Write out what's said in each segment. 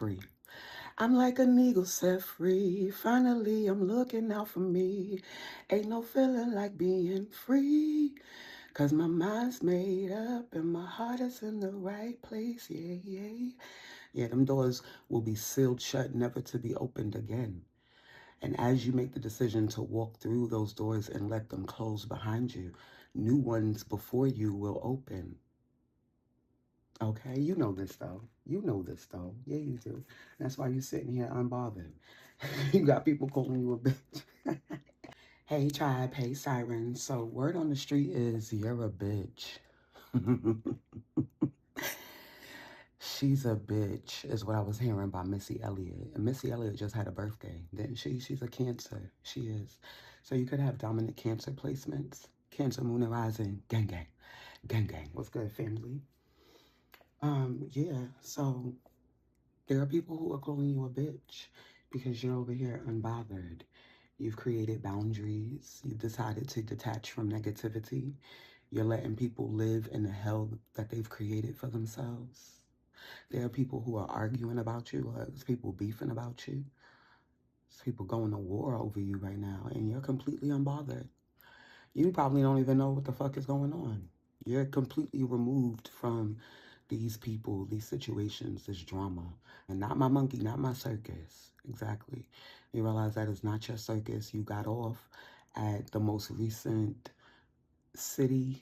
free. I'm like an eagle set free. Finally, I'm looking out for me. Ain't no feeling like being free. Cause my mind's made up and my heart is in the right place. Yeah, yeah. Yeah, them doors will be sealed shut, never to be opened again. And as you make the decision to walk through those doors and let them close behind you, new ones before you will open. Okay, you know this though. You know this though. Yeah, you do. That's why you're sitting here unbothered. You got people calling you a bitch. Hey, tribe. Hey, siren. So, word on the street is you're a bitch. She's a bitch, is what I was hearing by Missy Elliott. And Missy Elliott just had a birthday, didn't she? She's a Cancer. She is. So, you could have dominant Cancer placements. Cancer, moon, and rising. Gang, gang. Gang, gang. What's good, family? Yeah. So, there are people who are calling you a bitch because you're over here unbothered. You've created boundaries. You've decided to detach from negativity. You're letting people live in the hell that they've created for themselves. There are people who are arguing about you. There's people beefing about you. There's people going to war over you right now, and you're completely unbothered. You probably don't even know what the fuck is going on. You're completely removed from these people, these situations, this drama. And not my monkey, not my circus. Exactly. You realize that it's not your circus. You got off at the most recent city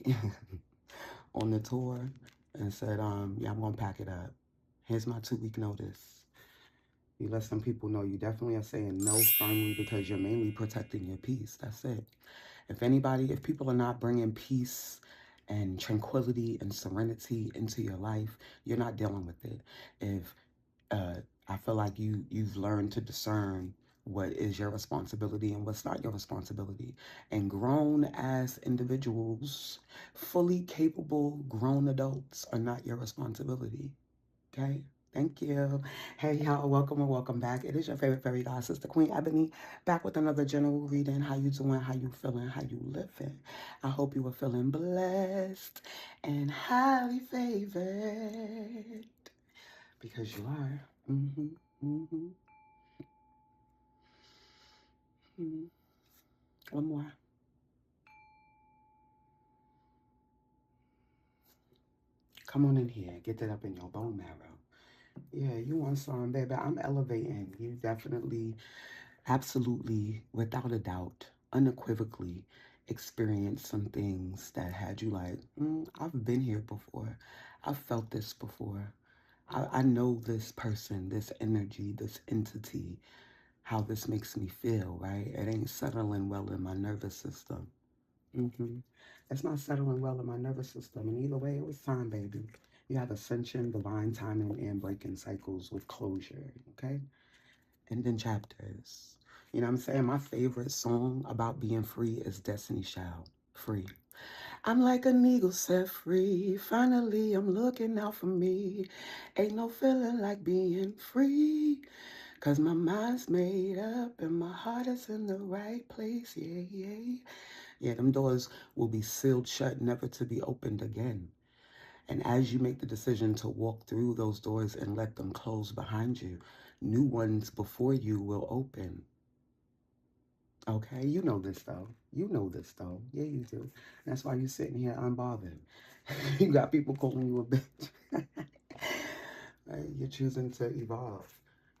on the tour and said, yeah, I'm going to pack it up. Here's my 2-week notice. You let some people know you definitely are saying no firmly because you're mainly protecting your peace. That's it. If people are not bringing peace and tranquility and serenity into your life, you're not dealing with it. If I feel like you've learned to discern what is your responsibility and what's not your responsibility. And grown ass individuals, fully capable grown adults, are not your responsibility. Okay? Thank you. Hey, y'all. Welcome and welcome back. It is your favorite fairy god sister, Queen Ebony, back with another general reading. How you doing? How you feeling? How you living? I hope you are feeling blessed and highly favored because you are. Mm-hmm. Mm-hmm. Mm-hmm. One more. Come on in here. Get that up in your bone marrow. Yeah, you want some, baby. I'm elevating. You definitely, absolutely, without a doubt, unequivocally experienced some things that had you like, I've been here before. I've felt this before. I know this person, this energy, this entity, how this makes me feel, right? It ain't settling well in my nervous system. It's not settling well in my nervous system. And either way, it was time, baby. You have ascension, divine timing, and breaking cycles with closure, okay? Ending chapters. You know what I'm saying? My favorite song about being free is Destiny Child, Free. I'm like an eagle set free. Finally, I'm looking out for me. Ain't no feeling like being free. Cause my mind's made up and my heart is in the right place. Yeah, yeah. Yeah, them doors will be sealed shut, never to be opened again. And as you make the decision to walk through those doors and let them close behind you, new ones before you will open. Okay, you know this though. You know this though. Yeah, you do. That's why you're sitting here unbothered. You got people calling you a bitch. Right? You're choosing to evolve.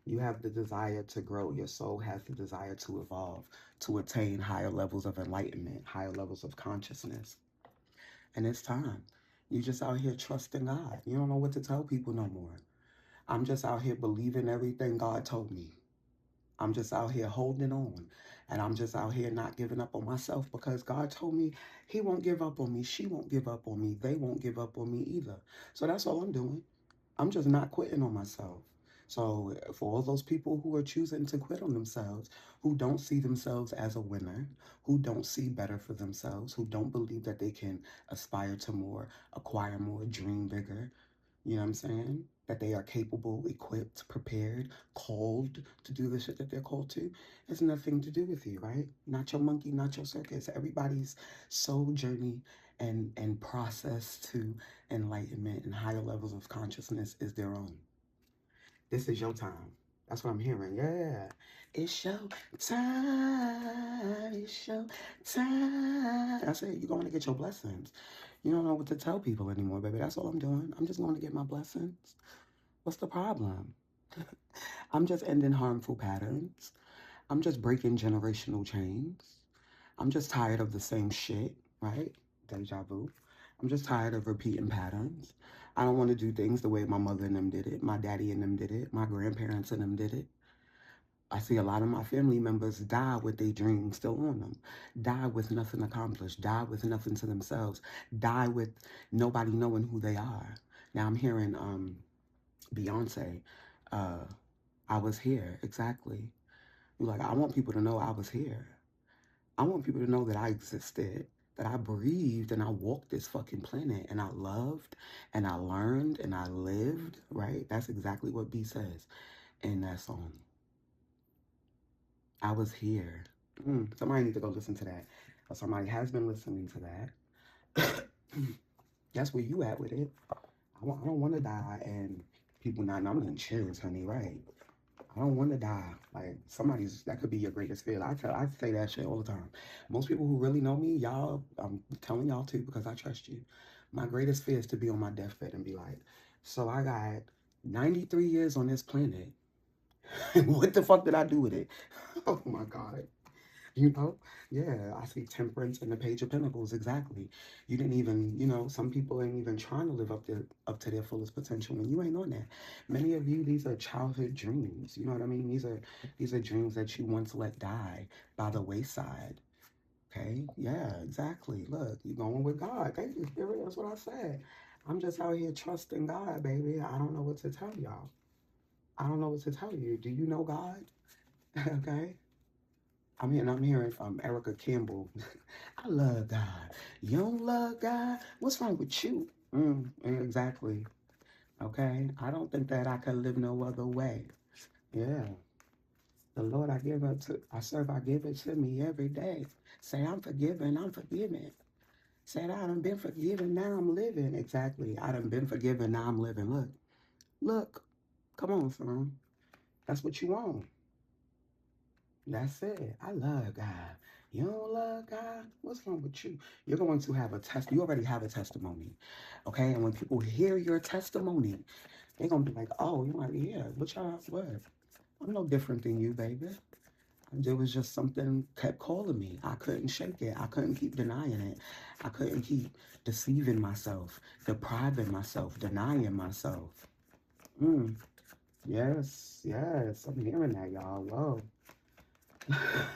You have the desire to grow. Your soul has the desire to evolve, to attain higher levels of enlightenment, higher levels of consciousness. And it's time. You just out here trusting God. You don't know what to tell people no more. I'm just out here believing everything God told me. I'm just out here holding on. And I'm just out here not giving up on myself because God told me He won't give up on me. She won't give up on me. They won't give up on me either. So that's all I'm doing. I'm just not quitting on myself. So for all those people who are choosing to quit on themselves, who don't see themselves as a winner, who don't see better for themselves, who don't believe that they can aspire to more, acquire more, dream bigger, you know what I'm saying? That they are capable, equipped, prepared, called to do the shit that they're called to. It's nothing to do with you, right? Not your monkey, not your circus. Everybody's soul journey and process to enlightenment and higher levels of consciousness is their own. This is your time. That's what I'm hearing. Yeah. It's your time. It's your time. I said, you're going to get your blessings. You don't know what to tell people anymore, baby. That's all I'm doing. I'm just going to get my blessings. What's the problem? I'm just ending harmful patterns. I'm just breaking generational chains. I'm just tired of the same shit, right? Deja vu. I'm just tired of repeating patterns. I don't want to do things the way my mother and them did it, my daddy and them did it, my grandparents and them did it. I see a lot of my family members die with their dreams still on them, die with nothing accomplished, die with nothing to themselves, die with nobody knowing who they are. Now I'm hearing Beyonce, uh, I was here, exactly. Like, I want people to know I was here. I want people to know that I existed, that I breathed and I walked this fucking planet and I loved and I learned and I lived, right? That's exactly what B says in that song. I was here. Somebody need to go listen to that. Or somebody has been listening to that. That's where you at with it. I don't want to die and people not, I'm getting chills, honey, right? I don't want to die. Like, that could be your greatest fear. I say that shit all the time. Most people who really know me, y'all, I'm telling y'all too because I trust you. My greatest fear is to be on my deathbed and be like, so I got 93 years on this planet. What the fuck did I do with it? Oh my God. You know? Yeah, I see temperance in the Page of Pentacles, exactly. You didn't even, some people ain't even trying to live up to their fullest potential when you ain't on that. Many of you, these are childhood dreams. You know what I mean? These are dreams that you once let die by the wayside. Okay? Yeah, exactly. Look, you going with God. Thank you, Spirit. That's what I said. I'm just out here trusting God, baby. I don't know what to tell y'all. I don't know what to tell you. Do you know God? Okay? I'm hearing from Erica Campbell. I love God. You don't love God? What's wrong with you? Exactly. Okay. I don't think that I could live no other way. Yeah. The Lord I serve, I give it to me every day. Say, I'm forgiven, I'm forgiven. Say, I done been forgiven, now I'm living. Exactly. I done been forgiven, now I'm living. Look. Come on, son. That's what you want. That's it. I love God. You don't love God? What's wrong with you? You're going to have you already have a testimony. Okay? And when people hear your testimony, they're going to be like, oh, you might be here. What? I'm no different than you, baby. There was just something kept calling me. I couldn't shake it. I couldn't keep denying it. I couldn't keep deceiving myself, depriving myself, denying myself. Yes. I'm hearing that, y'all. Whoa.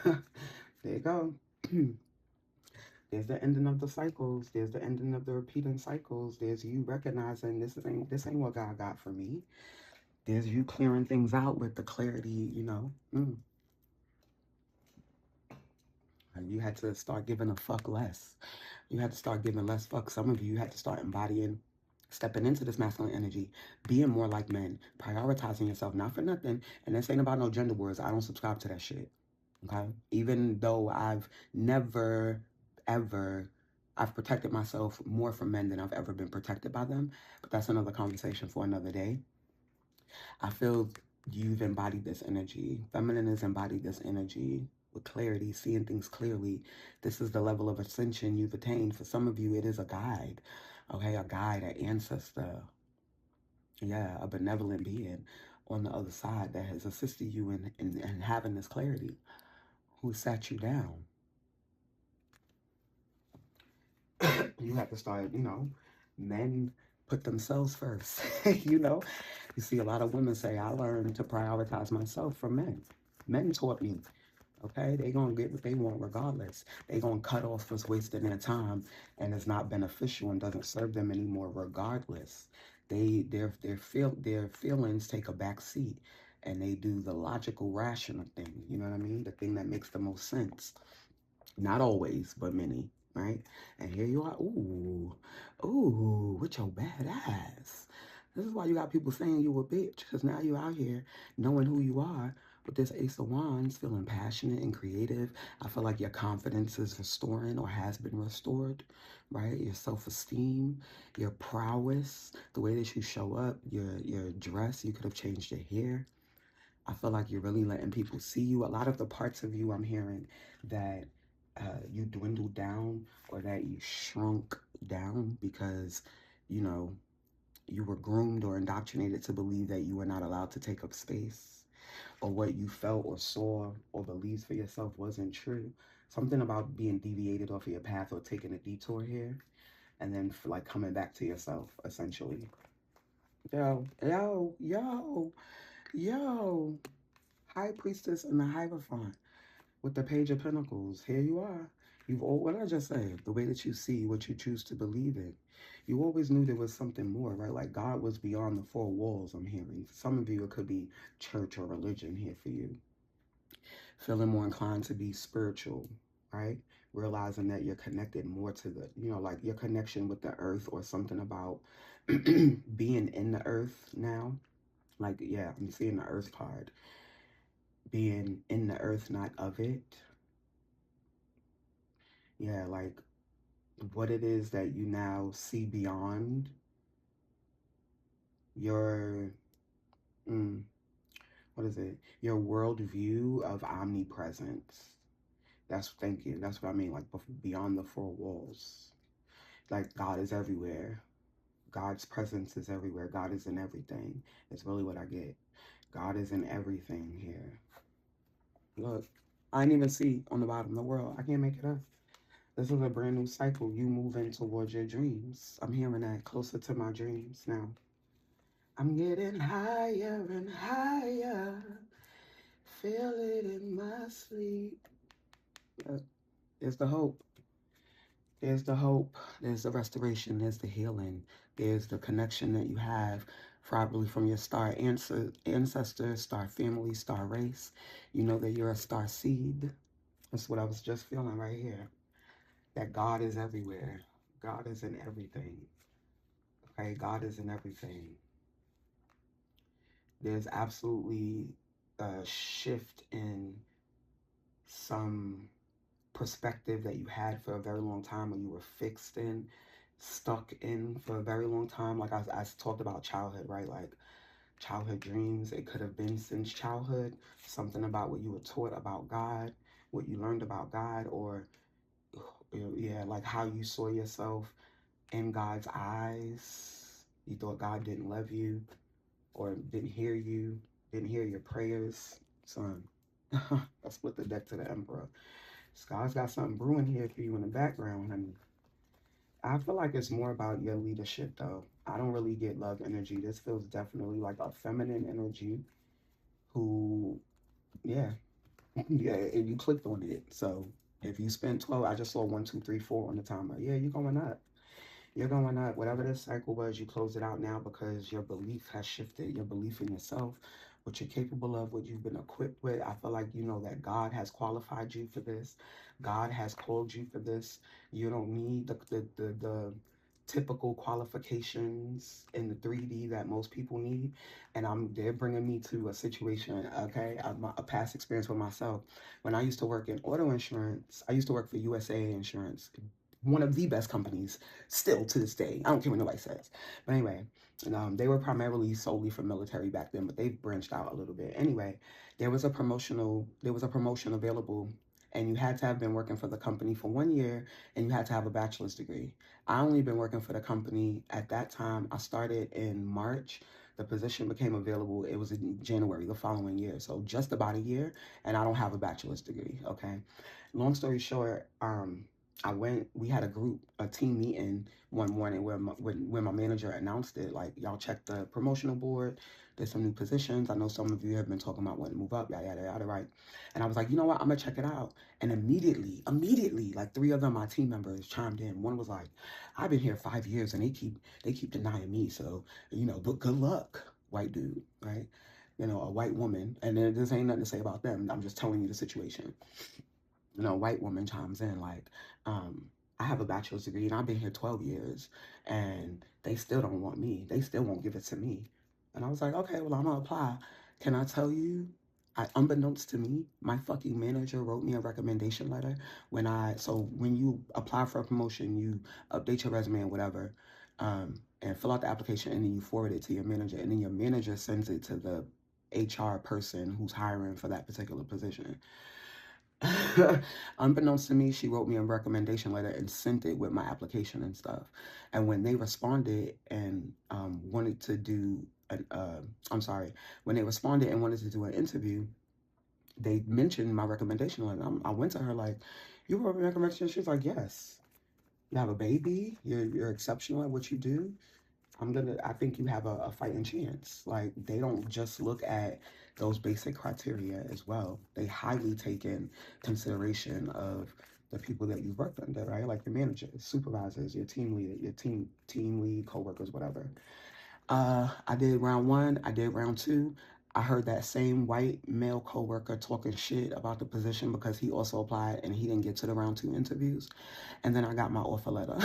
There you go. There's the ending of the cycles. There's the ending of the repeating cycles. There's you recognizing this ain't what God got for me. There's you clearing things out with the clarity, And you had to start giving a fuck less. You had to start giving less fuck. Some of you had to start embodying, stepping into this masculine energy, being more like men, prioritizing yourself, not for nothing. And this ain't about no gender wars. I don't subscribe to that shit. Okay? Even though I've never, ever, I've protected myself more from men than I've ever been protected by them. But that's another conversation for another day. I feel you've embodied this energy. Feminine has embodied this energy with clarity, seeing things clearly. This is the level of ascension you've attained. For some of you, it is a guide. Okay, a guide, an ancestor. Yeah, a benevolent being on the other side that has assisted you in having this clarity, who sat you down. You have to start, men put themselves first. You see a lot of women say, I learned to prioritize myself from men. Men taught me, okay? They gonna get what they want regardless. They gonna cut off what's wasting their time and is not beneficial and doesn't serve them anymore regardless. Their feelings take a back seat and they do the logical, rational thing. You know what I mean? The thing that makes the most sense. Not always, but many, right? And here you are, ooh, with your bad ass. This is why you got people saying you a bitch, because now you out here knowing who you are, With this Ace of Wands, feeling passionate and creative. I feel like your confidence is restoring or has been restored, right? Your self-esteem, your prowess, the way that you show up, your dress, you could have changed your hair. I feel like you're really letting people see you. A lot of the parts of you I'm hearing that you dwindled down or that you shrunk down because, you know, you were groomed or indoctrinated to believe that you were not allowed to take up space, or what you felt or saw or believed for yourself wasn't true. Something about being deviated off of your path or taking a detour here and then like coming back to yourself, essentially. Yo. High Priestess and the Hierophant with the Page of Pentacles. Here you are. What did I just say? The way that you see what you choose to believe in. You always knew there was something more, right? Like God was beyond the four walls, I'm hearing. For some of you, it could be church or religion here for you. Feeling more inclined to be spiritual, right? Realizing that you're connected more to the, like your connection with the earth or something about being in the earth now. Like, yeah, I'm seeing the earth card. Being in the earth, not of it. Yeah, like what it is that you now see beyond your, what is it? Your worldview of omnipresence. Thank you. That's what I mean, like beyond the four walls. Like God is everywhere. God's presence is everywhere. God is in everything. It's really what I get. God is in everything here. Look, I didn't even see on the bottom the world. I can't make it up. This is a brand new cycle. You moving towards your dreams. I'm hearing that closer to my dreams now. I'm getting higher and higher. Feel it in my sleep. There's the hope. There's the hope. There's the restoration. There's the healing. There's the connection that you have probably from your star ancestors, star family, star race. You know that you're a star seed. That's what I was just feeling right here. That God is everywhere. God is in everything. Okay, God is in everything. There's absolutely a shift in some perspective that you had for a very long time, or you were fixed in, stuck in for a very long time. Like I talked about childhood, right? Like childhood dreams. It could have been since childhood, something about what you were taught about God, what you learned about God, or yeah, like how you saw yourself in God's eyes. You thought God didn't love you or didn't hear you, didn't hear your prayers. Son, I split the deck to the Emperor. God's got something brewing here for you in the background, honey. I feel like it's more about your leadership, though. I don't really get love energy. This feels definitely like a feminine energy who, yeah, yeah, and you clicked on it. So if you spend 12, I just saw 1, 2, 3, 4 on the timer. Yeah, you're going up. You're going up. Whatever this cycle was, you close it out now because your belief has shifted. Your belief in yourself, what you're capable of, what you've been equipped with. I feel like you know that God has qualified you for this. God has called you for this. You don't need the typical qualifications in the 3D that most people need. And they're bringing me to a situation, okay, a past experience with myself. When I used to work in auto insurance, I used to work for USA Insurance, one of the best companies still to this day. I don't care what nobody says. But anyway, they were primarily solely for military back then, but they've branched out a little bit. Anyway, there was a promotion available, and you had to have been working for the company for 1 year, and you had to have a bachelor's degree. I only been working for the company at that time. I started in March. The position became available. It was in January the following year. So just about a year, and I don't have a bachelor's degree, okay? Long story short, we had a team meeting one morning where my manager announced it, like, y'all check the promotional board, there's some new positions. I know some of you have been talking about wanting to move up, yada, yada, yada, right? And I was like, you know what, I'm gonna check it out. And immediately, like 3 of them, my team members chimed in. One was like, I've been here 5 years and they keep denying me, so, but good luck, white dude, right? A white woman, and this ain't nothing to say about them. I'm just telling you the situation. White woman chimes in like, I have a bachelor's degree and I've been here 12 years and they still don't want me. They still won't give it to me. And I was like, okay, well, I'm gonna apply. Can I tell you, Unbeknownst to me, my fucking manager wrote me a recommendation letter when you apply for a promotion, you update your resume and whatever, and fill out the application, and then you forward it to your manager, and then your manager sends it to the HR person who's hiring for that particular position. Unbeknownst to me, she wrote me a recommendation letter and sent it with my application and stuff. And when they responded and wanted to do when they responded and wanted to do an interview, they mentioned my recommendation letter. I went to her like, "You wrote a recommendation?" She's like, "Yes. You have a baby. You're exceptional at what you do. I think you have a fighting chance." Like, they don't just look at those basic criteria as well. They highly take in consideration of the people that you've worked under, right? Like the managers, supervisors, your team leader, your team lead, coworkers, whatever. I did round 1, I did round 2. I heard that same white male coworker talking shit about the position because he also applied and he didn't get to the round 2 interviews. And then I got my offer letter.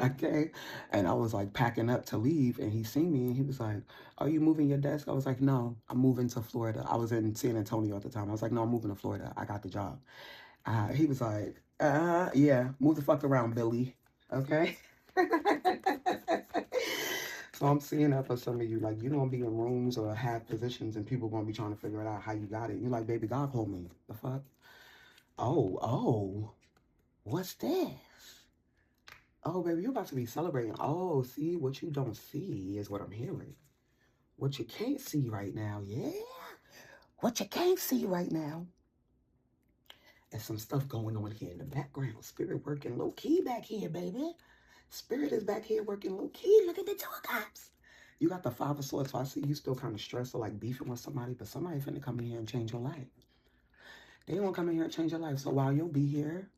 Okay. And I was like packing up to leave, and he seen me and he was like, "Are you moving your desk?" I was like, "No, I'm moving to Florida." I was in San Antonio at the time. I was like, "No, I'm moving to Florida. I got the job." He was like, yeah, move the fuck around, Billy." Okay. So I'm seeing that for some of you, like, you don't be in rooms or have positions and people gonna be trying to figure it out how you got it. You're like, "Baby, God called me." The fuck? Oh, what's this? Oh, baby, you're about to be celebrating. Oh, see, what you don't see is what I'm hearing. What you can't see right now, yeah? What you can't see right now is some stuff going on here in the background. Spirit working low key back here, baby. Spirit is back here working low key. Look at the two cops. You got the 5 of Swords, so I see you still kind of stressed or like beefing with somebody, but somebody finna come in here and change your life. They won't come in here and change your life. So while you'll be here,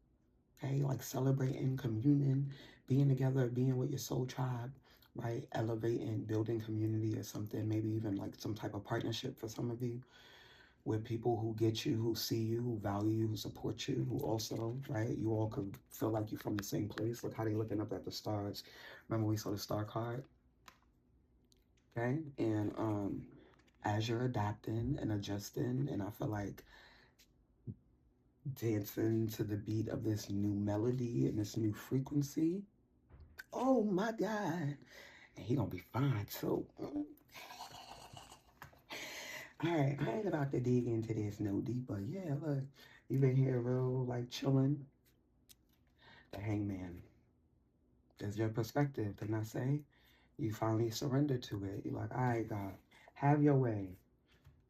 okay, like celebrating, communing, being together, being with your soul tribe, right? Elevating, building community or something, maybe even like some type of partnership for some of you with people who get you, who see you, who value you, who support you, who also, right? You all could feel like you're from the same place. Look how they looking up at the stars. Remember we saw the star card? Okay? And as you're adapting and adjusting, and I feel like dancing to the beat of this new melody and this new frequency. Oh my God. And he gonna be fine too. All right, I ain't about to dig into this no deeper. Yeah, look, you been here real like chilling. The Hangman. That's your perspective, didn't I say? You finally surrender to it. You're like, "All right, God, have your way."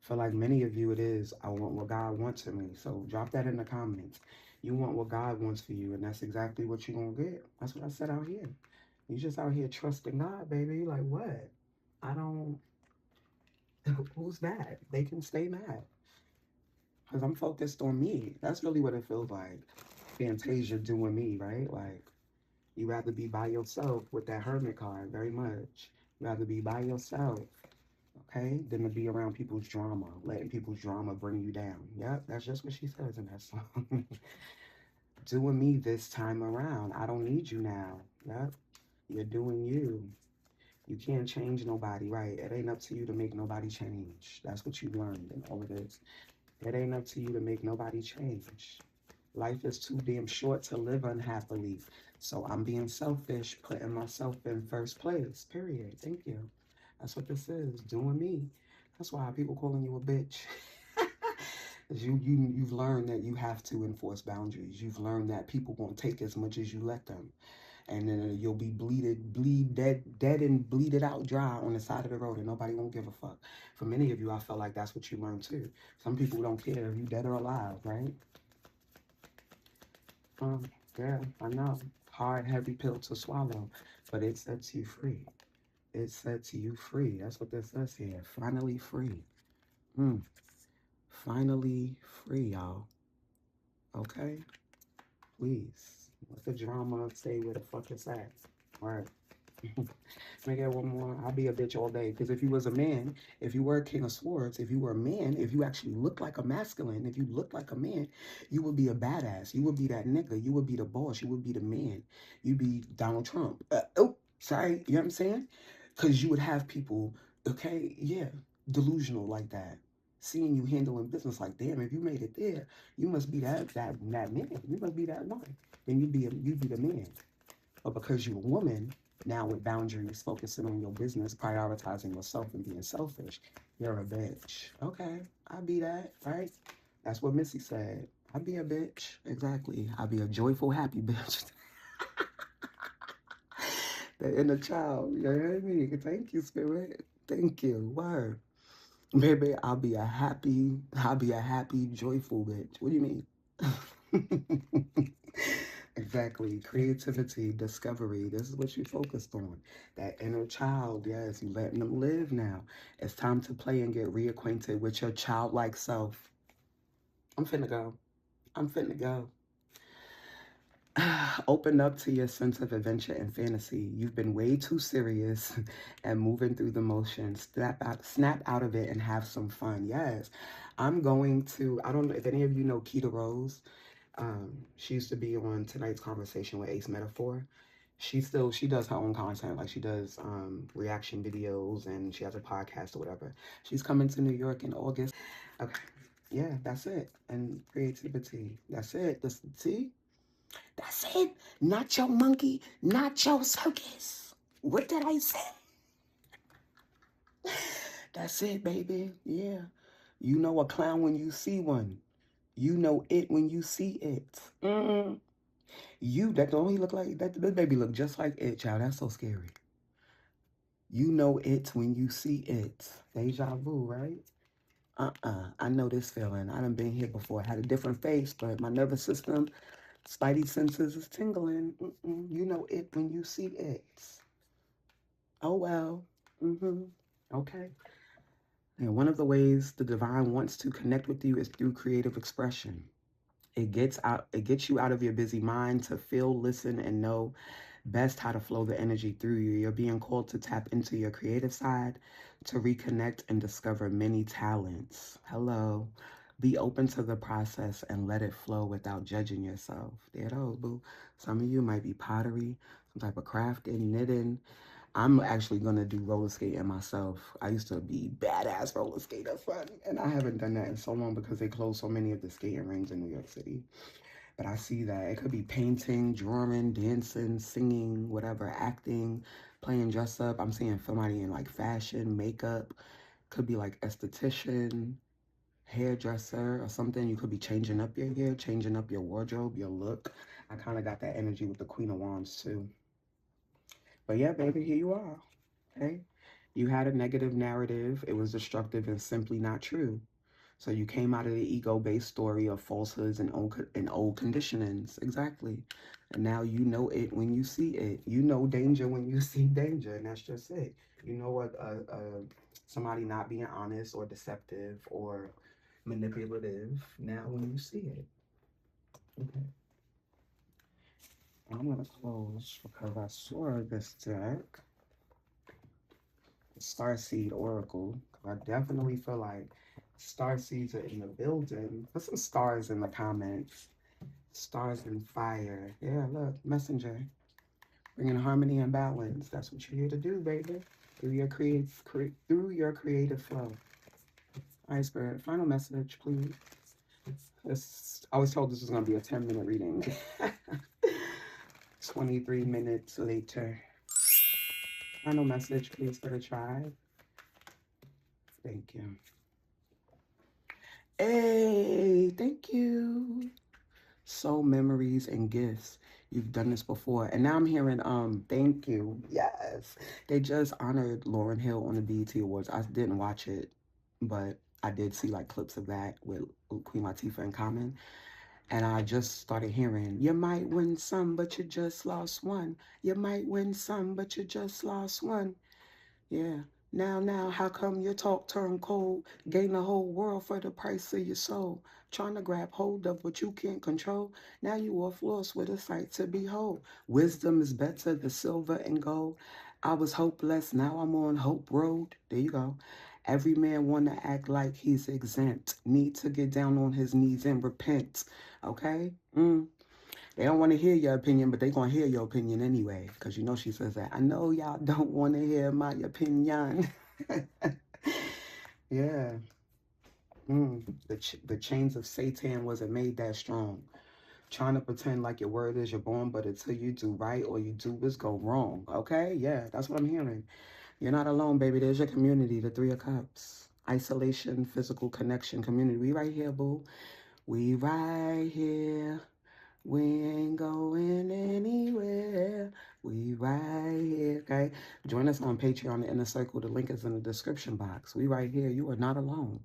For like many of you, it is, "I want what God wants for me." So drop that in the comments. You want what God wants for you, and that's exactly what you're gonna get. That's what I said out here. You just out here trusting God, baby. Like, what? I don't. Who's mad? They can stay mad. Because I'm focused on me. That's really what it feels like. Fantasia doing me, right? Like, you rather be by yourself with that hermit card, very much. You rather be by yourself, okay, than to be around people's drama, letting people's drama bring you down. Yep, that's just what she says in that song. Doing me this time around. I don't need you now. Yep, you're doing you. You can't change nobody, right? It ain't up to you to make nobody change. That's what you learned in all of this. It ain't up to you to make nobody change. Life is too damn short to live unhappily. So I'm being selfish, putting myself in first place. Period. Thank you. That's what this is. Doing me. That's why people calling you a bitch. You've learned that you have to enforce boundaries. You've learned that people won't take as much as you let them. And then you'll be dead and bleeded out dry on the side of the road, and nobody won't give a fuck. For many of you, I felt like that's what you learned too. Some people don't care if you dead or alive, right? Um, yeah, I know. Hard, heavy pill to swallow, but it sets you free. It sets you free. That's what this says here. Finally free. Mm. Finally free, y'all. Okay? Please. Let the drama stay where the fuck it's at. All right. Let me get one more. I'll be a bitch all day. Because if you was a man, if you were a king of swords, if you were a man, if you actually looked like a masculine, if you looked like a man, you would be a badass. You would be that nigga. You would be the boss. You would be the man. You'd be Donald Trump. Oh, sorry. You know what I'm saying? Because you would have people, okay, yeah, delusional like that. seeing you handling business like, damn, if you made it there, you must be that man. You must be that one. Then you be the man. But because you're a woman, now with boundaries, focusing on your business, prioritizing yourself and being selfish, you're a bitch. Okay, I'll be that, right? That's what Missy said. I'll be a bitch. Exactly. I'll be a joyful, happy bitch. The inner child. You hear me? Thank you, spirit. Thank you. Word. Baby, I'll be a happy, joyful bitch. What do you mean? Exactly. Creativity, discovery. This is what you focused on. That inner child. Yes, you letting them live now. It's time to play and get reacquainted with your childlike self. I'm finna go. I'm finna go. Open up to your sense of adventure and fantasy. You've been way too serious and moving through the motions. Snap out of it and have some fun. Yes. I'm going to, I don't know if any of you know Keita Rose. She used to be on Tonight's Conversation with Ace Metaphor. She does her own content, like she does reaction videos and she has a podcast or whatever. She's coming to New York in August. Okay. Yeah, that's it. And creativity. That's it. See? That's it. Not your monkey, not your circus. What did I say? That's it, baby. Yeah. You know a clown when you see one. You know it when you see it. That don't he look like that? This baby look just like it, child. That's so scary. You know it when you see it. Deja vu, right? I know this feeling. I done been here before. I had a different face, but my nervous system, spidey senses is tingling. You know it when you see it. Oh, well. Okay. And one of the ways the divine wants to connect with you is through creative expression. It gets you out of your busy mind to feel, listen, and know best how to flow the energy through you. You're being called to tap into your creative side, to reconnect and discover many talents. Hello. Be open to the process and let it flow without judging yourself. There it is, boo. Some of you might be pottery, some type of crafting, knitting. I'm actually gonna do roller skating myself. I used to be badass roller skater, fun, and I haven't done that in so long because they closed so many of the skating rinks in New York City. But I see that it could be painting, drawing, dancing, singing, whatever, acting, playing dress up. I'm seeing somebody in like fashion, makeup, could be like esthetician, hairdresser or something. You could be changing up your hair, changing up your wardrobe, your look. I kind of got that energy with the Queen of Wands too. But yeah, baby, here you are. Okay. You had a negative narrative. It was destructive and simply not true. So you came out of the ego-based story of falsehoods and old conditionings. Exactly. And now you know it when you see it. You know danger when you see danger, and that's just it. You know what somebody not being honest or deceptive or manipulative now when you see it. Okay. I'm gonna close because I saw this deck. Starseed Oracle. I definitely feel like Starseeds are in the building. Put some stars in the comments. Stars and fire. Yeah, look, messenger. Bringing harmony and balance. That's what you're here to do, baby. Through your creative flow. All right, Spirit. Final message, please. I was told this was going to be a 10-minute reading. 23 minutes later. Final message, please, for the tribe. Thank you. Hey, thank you. Soul memories and gifts. You've done this before. And now I'm hearing, thank you. Yes. They just honored Lauryn Hill on the BET Awards. I didn't watch it, but I did see like clips of that with Queen Latifah in Common. And I just started hearing, you might win some, but you just lost one. You might win some, but you just lost one. Yeah. Now, how come your talk turned cold? Gain the whole world for the price of your soul. Trying to grab hold of what you can't control. Now you off lost with a sight to behold. Wisdom is better than silver and gold. I was hopeless, now I'm on hope road. There you go. Every man want to act like he's exempt. Need to get down on his knees and repent. Okay? They don't want to hear your opinion, but they going to hear your opinion anyway. Because you know she says that. I know y'all don't want to hear my opinion. Yeah. The chains of Satan wasn't made that strong. Trying to pretend like your word is your bond, but until you do right or you do is go wrong. Okay? Yeah, that's what I'm hearing. You're not alone, baby. There's your community, the Three of Cups. Isolation, physical connection, community. We right here, boo. We right here. We ain't going anywhere. We right here, okay? Join us on Patreon, the Inner Circle. The link is in the description box. We right here. You are not alone.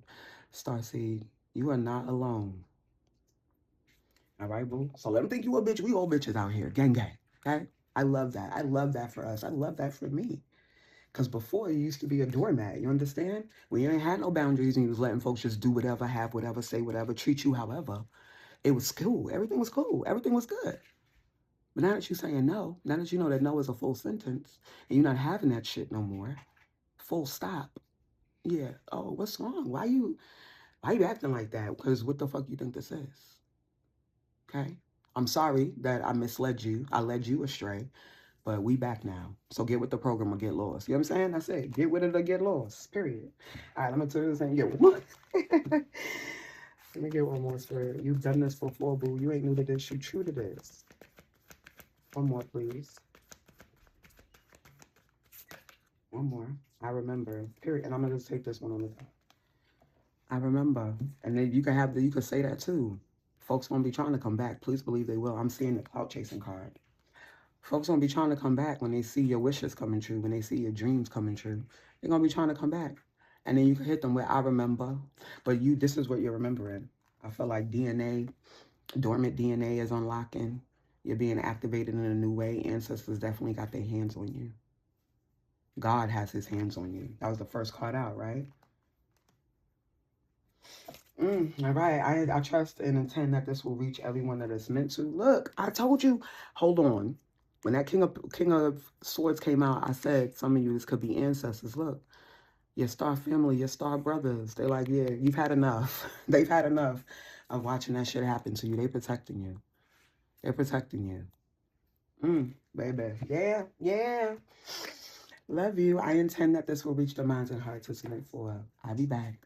Starseed, you are not alone. All right, boo? So let them think you a bitch. We all bitches out here. Gang, gang, okay? I love that. I love that for us. I love that for me. Because before, you used to be a doormat. You understand? When you ain't had no boundaries and you was letting folks just do whatever, have whatever, say whatever, treat you however, it was cool. Everything was cool. Everything was good. But now that you're saying no, now that you know that no is a full sentence, and you're not having that shit no more, full stop. Yeah. Oh, what's wrong? Why you acting like that? Because what the fuck you think this is? Okay. I'm sorry that I misled you. I led you astray. But we back now. So get with the program or get lost. You know what I'm saying? That's it. Get with it or get lost. Period. All right, let me tell you this and get one. Let me get one more, sir. You've done this before, boo. You ain't new to this. You true to this. One more, please. One more. I remember. Period. And I'm gonna just take this one on the top. I remember. And then you can say that too. Folks won't be trying to come back. Please believe they will. I'm seeing the clout chasing card. Folks won't be trying to come back when they see your wishes coming true, when they see your dreams coming true. They're gonna be trying to come back. And then you can hit them with I remember. But this is what you're remembering. I feel like DNA, dormant DNA is unlocking. You're being activated in a new way. Ancestors definitely got their hands on you. God has his hands on you. That was the first card out, right? All right. I trust and intend that this will reach everyone that it's meant to. Look, I told you. Hold on. When that King of Swords came out, I said some of you, this could be ancestors. Look, your star family, your star brothers. They're like, yeah, you've had enough. They've had enough of watching that shit happen to you. They're protecting you. They're protecting you. Baby. Yeah, yeah. Love you. I intend that this will reach the minds and hearts it's meant for. I'll be back.